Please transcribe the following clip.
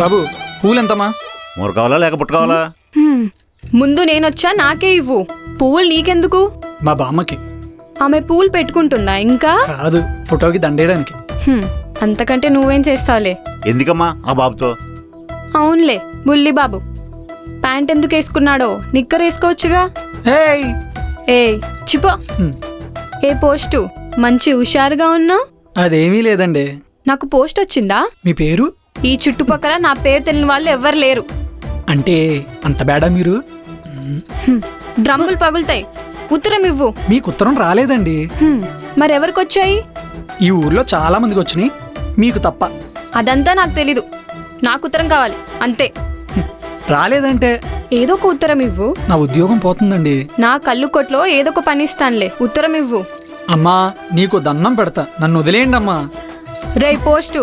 బాబు పూలు ఎంతమ్మా? మూడు కావాలా లేక పుట్ట కావాలా? ముందు నేనొచ్చా, నాకే ఇవ్వు. పువ్వులు నీకెందుకు? మా బామ్మకి. ఆమె పూలు పెట్టుకుంటుందా ఇంకా? కాదు, ఫోటోకి దండేయడానికి. అంతకంటే నువ్వేం చేస్తావులే. ఎందుకమ్మా ఆ బాబుతో? అవునులే బుల్లి బాబు. ప్యాంట్ ఎందుకు వేసుకున్నాడో నిక్కర్ వేసుకోవచ్చుగా. ఏయ్ ఏ చిపో. ఏ పోస్టు మంచి హుషారుగా ఉన్నావు. అదేమీ లేదండి. నాకు పోస్ట్ వచ్చిందా? మీ పేరు? ఈ చుట్టుపక్కల నా పేరు తెలియని వాళ్ళు ఎవ్వరు లేరు. అంటే అంత బేడా మీరు? డ్రమ్ములు పగులుతాయి. ఉత్తరం ఇవ్వు. మీకు ఉత్తరం రాలేదండి. మరెవరికొచ్చాయి? ఈ ఊర్లో చాలా మందికి వచ్చినాయి, మీకు తప్ప. అదంతా నాకు తెలీదు. నాకు ఉత్తరం కావాలి అంతే. రాలేదంటే ఏదో ఒక ఉత్తరం ఇవ్వు. నా ఉద్యోగం పోతుందండి. నా కళ్ళు కొట్లో ఏదో ఒక పని ఇస్తానులే. ఉత్తరం ఇవ్వు. అమ్మా నీకు దండం పెడతా, నన్ను వదిలేయండి అమ్మా. రేయ్ పోస్టు